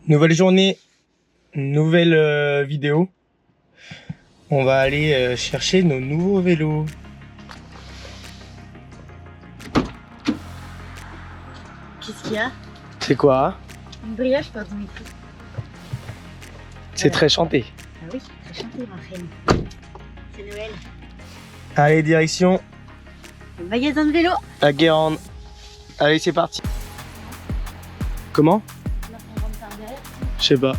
Nouvelle journée, nouvelle vidéo. On va aller chercher nos nouveaux vélos. Qu'est-ce qu'il y a? C'est quoi? Une brioche par Dimitri. C'est très chanté. Ah oui, très chanté ma reine. C'est Noël. Allez, direction Le magasin de vélo. à Guérande. Allez, c'est parti. Comment? Là, on rentre par derrière. Je sais pas.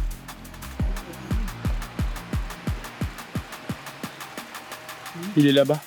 Il est là-bas.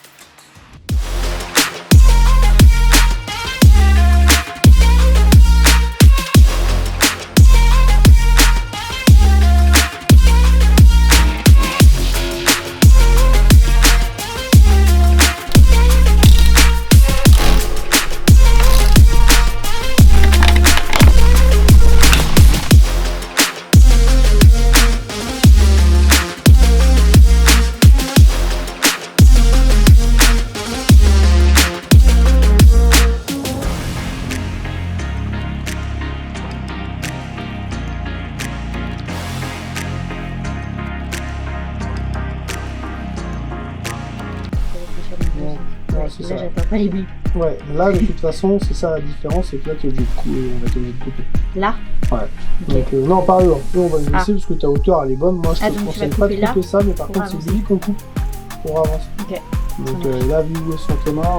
Ouais, c'est là, ça. j'attends pas les billes. Ouais, là de toute façon, c'est ça la différence, c'est que là tu es obligé on va être obligé de couper. Là? Ouais. Ok. Donc non, pas eux, on va les laisser parce que ta hauteur elle est bonne. Moi je te donc tu conseille vas pas de couper couper là ça, mais par pour contre c'est avancer. lui qu'on coupe pour avancer. Ok. Donc là, vu où sont tes mains,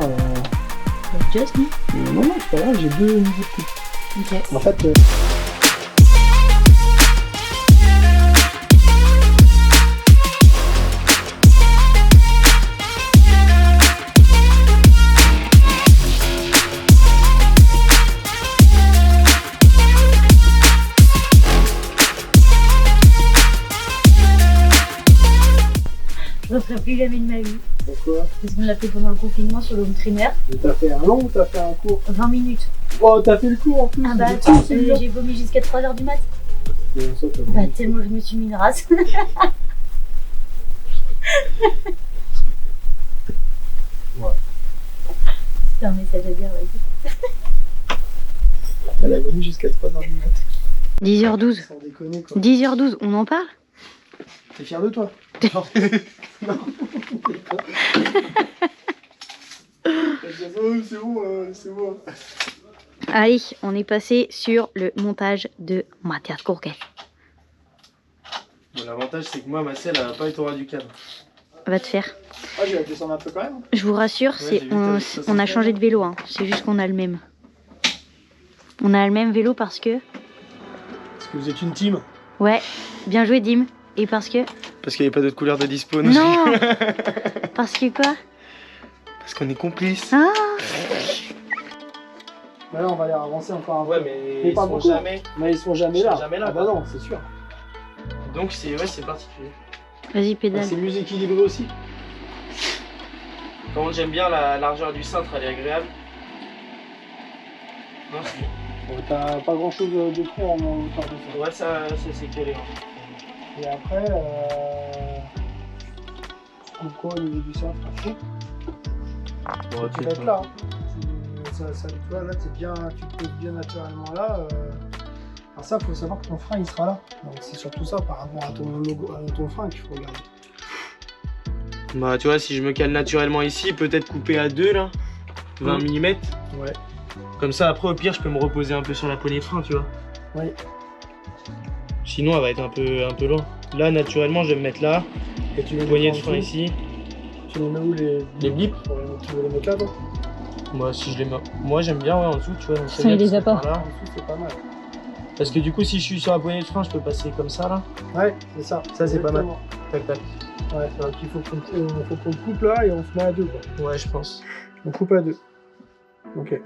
Just me. non, c'est pas grave, j'ai deux niveaux de coupe. Ok. En fait, Je ne referai plus jamais de ma vie. pourquoi? Parce qu'on l'a fait pendant le confinement sur le home trainer. T'as fait un long ou t'as fait un court? 20 minutes. Oh, t'as fait le court en plus. Ah bah c'est attends, cool, celui-là. j'ai vomi jusqu'à 3h du mat. Non, ça, t'as Bah vomi. tellement je me suis mis une race. C'était un message à dire, ouais. Elle a vomi jusqu'à 3h du mat. 10h12. Sans déconner quoi. 10h12, on en parle? T'es fier de toi? Non. Non. C'est bon, c'est bon. Allez, on est passé sur le montage de Mathias Courquet. Bon, l'avantage, c'est que moi, ma selle, elle va pas être au ras du cadre. Va te faire. Ah, j'ai la descendre un peu quand même. Je vous rassure, Ouais, c'est j'ai vu, t'avais dit on a 75. changé de vélo, hein. C'est juste qu'on a le même. On a le même vélo parce que... Parce que vous êtes une team. Ouais, bien joué Dim. Et parce que... Parce qu'il n'y a pas d'autre couleur de dispo. Non. Parce que quoi? Parce qu'on est complices. Ah. Bah là, on va les avancer encore un peu. Ouais, mais Mais ils pas sont beaucoup. jamais. Mais ils sont jamais Ils sont là. jamais là, Ah bah quoi. non, c'est sûr. Donc, c'est particulier. Vas-y, pédale. C'est mieux équilibré aussi. Par contre, j'aime bien la largeur du cintre, elle est agréable. Non, c'est bien. Bon, t'as pas grand chose de trop en hauteur de ça. Ouais, ça c'est calé. Hein. Et après, quoi au niveau du centre après, Bon, tu vas être là. Hein. Tu vois, là, tu te poses bien naturellement là. Alors ça, il faut savoir que ton frein, il sera là. Donc c'est surtout ça par rapport à ton logo, à ton frein qu'il faut regarder. Bah, tu vois, si je me cale naturellement ici, peut-être couper à 2 là, 20 mm. Ouais. Comme ça, après, au pire, je peux me reposer un peu sur la poignée de frein, tu vois. Oui. Sinon, elle va être un peu loin. Là, naturellement, je vais me mettre là. Et tu les Poignée mets de frein ici. Tu les mets où Les blips. Tu veux les mettre là, toi? Moi, si je les mets. Moi, j'aime bien, ouais, en dessous, tu vois. Donc, Ça, il les a pas. Là. En dessous, c'est pas mal. Parce que du coup, si je suis sur la poignée de frein, je peux passer comme ça, là. Ouais, c'est ça. Ça, c'est pas mal. Exactement. Tac, tac. Ouais, donc il faut qu'on coupe là et on se met à deux, quoi. Ouais, je pense. On coupe à deux. Ok.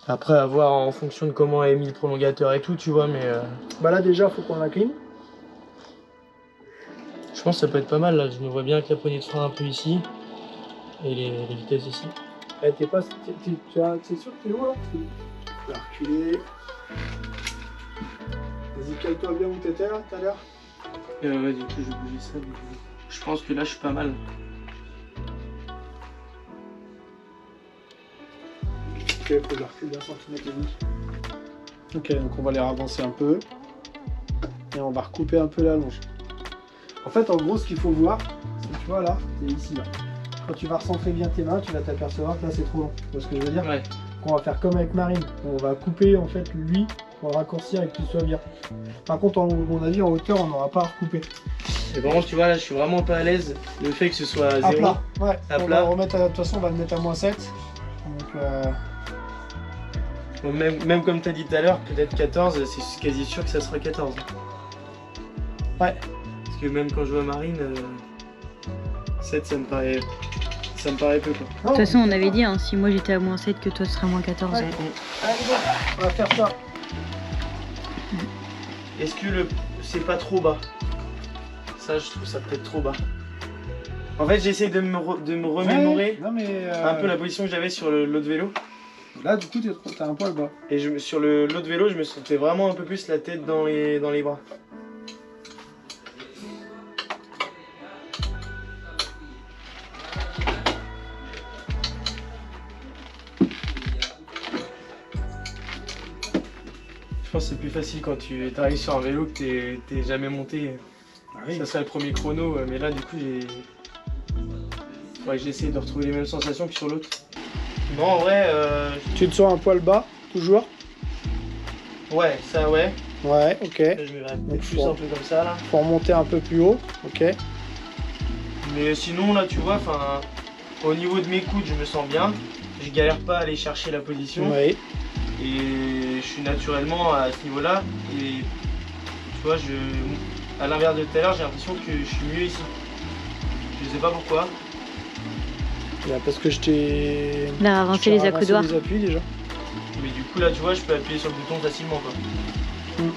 Après, à voir en fonction de comment est mis le prolongateur et tout, tu vois, mais Bah là, déjà, faut qu'on l'incline. je pense que ça peut être pas mal, là. Je me vois bien avec la poignée de frein un peu ici. Et les vitesses ici. Eh, t'es sûr que t'es où, là? Tu vas reculer. Vas-y, cale-toi bien où t'étais, là, tout à l'heure. Ouais, du coup, je vais bouger ça. Du coup. Je pense que là, je suis pas mal. Ok, faut que je recule d'un centimètre et demi. Ok, donc on va les ravancer un peu. Et on va recouper un peu la longe. En fait, en gros, ce qu'il faut voir, c'est que tu vois là, c'est ici là. Quand tu vas recentrer bien tes mains, tu vas t'apercevoir que là c'est trop long. Tu vois ce que je veux dire? Ouais. On va faire comme avec Marine. On va couper en fait lui pour le raccourcir et que tout soit bien. Par contre, à mon avis, en hauteur, on n'aura pas à recouper. Et par contre, tu vois, là, je suis vraiment pas à l'aise. Le fait que ce soit à À 0. plat. Ouais. À On plat. va remettre de toute façon, on va le mettre à -7. Donc, Bon, même comme tu as dit tout à l'heure, peut-être 14, c'est quasi sûr que ça sera 14. ouais. Parce que même quand je vois Marine, 7 ça me paraît peu quoi. De toute façon, on avait dit, hein, si moi j'étais à -7, que toi tu seras à -14. Ouais. Allez, bon, on va faire ça. Est-ce que c'est pas trop bas? Ça, je trouve ça peut-être trop bas. En fait, j'essaie de me remémorer Ouais, non, mais, un peu la position que j'avais sur l'autre vélo. Là, du coup, t'as un poil bas. Et sur l'autre vélo, je me sentais vraiment un peu plus la tête dans les bras. Je pense que c'est plus facile quand tu arrives sur un vélo que t'es jamais monté. Ah oui. Ça serait le premier chrono, mais là du coup faudrait que j'essaie de retrouver les mêmes sensations que sur l'autre. Non, en vrai, Tu te sens un poil bas, toujours? ouais, ça ouais. Ouais, ok. Là, je me verrais Donc, peut-être plus un peu comme ça là. Faut remonter un peu plus haut, ok. Mais sinon là tu vois, au niveau de mes coudes je me sens bien. Je galère pas à aller chercher la position. Oui. Et je suis naturellement à ce niveau là. Et tu vois, à l'inverse de tout à l'heure, j'ai l'impression que je suis mieux ici. Je sais pas pourquoi. Parce que je t'ai... Là, avancer les accoudoirs. les appuis déjà. Mais du coup là tu vois, je peux appuyer sur le bouton facilement quoi. Mm. Donc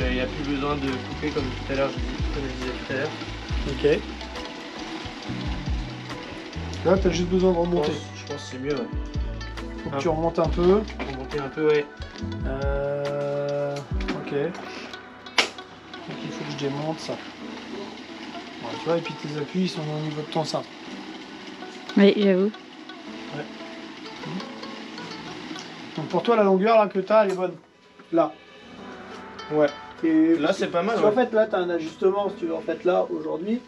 il n'y a plus besoin de couper comme tout à l'heure, comme je disais tout à l'heure. Ok. Là, t'as juste besoin de remonter. Je pense que c'est mieux, ouais. Faut que tu remontes un peu. Remonter un peu, ouais. Ok. Donc il faut que je démonte ça. Voilà, tu vois, et puis tes appuis ils sont au niveau de ton sein. Oui, j'avoue. Donc pour toi, la longueur là que t'as, elle est bonne. Là. Ouais. Et Là c'est pas mal. parce qu'en Ouais. fait, là, t'as un ajustement. Si tu veux, en fait, là, aujourd'hui,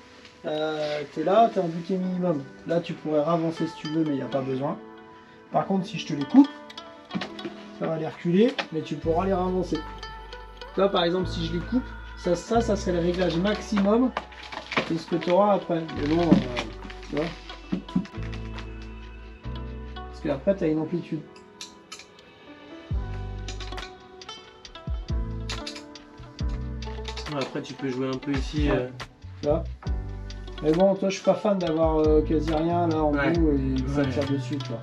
t'es là, t'es en bouquet minimum. Là, tu pourrais ravancer si tu veux, mais il n'y a pas besoin. Par contre, si je te les coupe, ça va les reculer, mais tu pourras les ravancer. Là, par exemple, si je les coupe, ça serait le réglage maximum. C'est ce que tu auras après. Mais bon, tu vois. Parce qu'après, tu as une amplitude. Ouais, après tu peux jouer un peu ici. Ouais. Tu vois. Mais bon, toi, je suis pas fan d'avoir quasi rien là en Ouais. bout et ça Ouais. tire dessus, tu vois.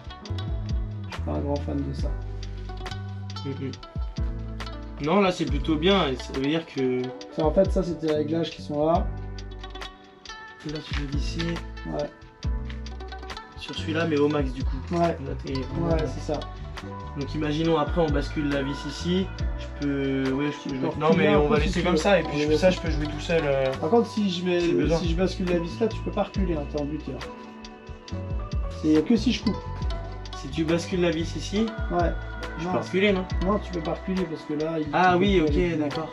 Je suis pas un grand fan de ça. Non, là c'est plutôt bien. Et ça veut dire que Ça, en fait, ça, c'était les réglages qui sont là. là tu veux ici Ouais, sur celui-là, mais au max du coup. ouais, Là, t'es vraiment ouais, bien. c'est ça. Donc imaginons après on bascule la vis ici. Je peux. Ouais, je peux. peux Non, reculer mais un on peu va si laisser tu comme veux. ça. Et puis Ouais, ça, je peux jouer tout seul. Par contre, si J'ai besoin. je bascule la vis là, tu peux pas reculer, hein, t'es en buté là. C'est que si je coupe. Si tu bascules la vis ici, Ouais. je Non, peux reculer, non? non, tu peux pas reculer parce que là. Ah il oui, faut aller ok, plus loin. d'accord.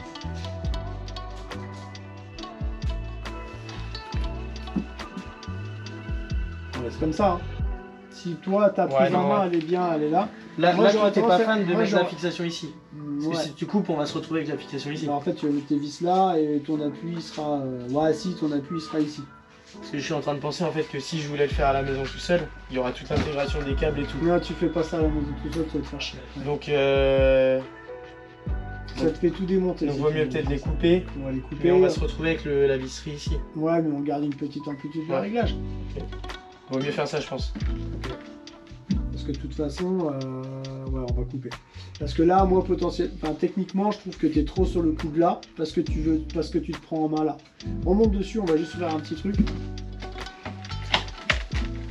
Ouais, c'est comme ça. Hein. Si toi, ta Ouais, prise en non, main, ouais. elle est bien, elle est là. Là, Moi, là j'aurais toi, t'es pas tendance à- fan de moi, mettre la j'aurais- fixation ici. Parce Ouais. que si tu coupes, on va se retrouver avec la fixation ici. Bah, en fait, tu vas mettre tes vis là et ton appui sera. Ouais, si, ton appui sera ici. Parce que je suis en train de penser en fait que si je voulais le faire à la maison tout seul, il y aura toute l'intégration des câbles et tout. Là, tu fais pas ça à la maison tout seul, tu vas te faire chier. Donc, Ça te fait tout démonter. donc si vaut tu mieux veux. peut-être les couper. On va les couper. Mais on va se retrouver avec la visserie ici. Ouais, mais on garde une petite amplitude de Ouais. réglage. Vaut mieux faire ça, je pense. Parce que de toute façon, ouais, on va couper. Parce que là, moi, techniquement, je trouve que tu es trop sur le coup de là, parce que tu te prends en main là. On monte dessus, on va juste faire un petit truc.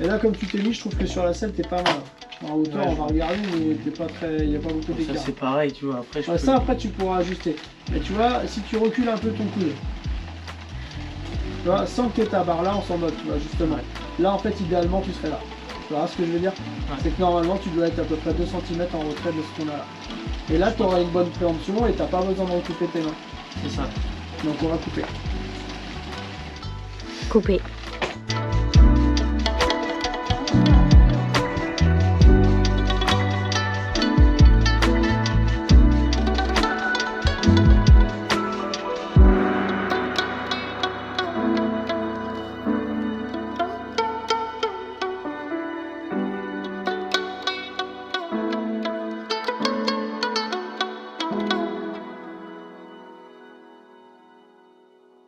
Et là, comme tu t'es mis, je trouve que sur la selle, t'es pas mal. En hauteur, Ouais, on va regarder, mais t'es pas très, il n'y a pas beaucoup Ça d'écart. c'est pareil, tu vois. Après, je Ouais, peux... ça, après, tu pourras ajuster. Mais tu vois, si tu recules un peu ton coude, tu vois, sans que tu aies ta barre là, on s'en moque, tu vois, justement. Là, en fait, idéalement, tu serais là. Tu vois ce que je veux dire? Ouais. C'est que normalement, tu dois être à peu près 2 cm en retrait de ce qu'on a là. Et là, tu auras une bonne préhension et t'as pas besoin de recouper tes mains. C'est ça. Donc on va couper. Coupé.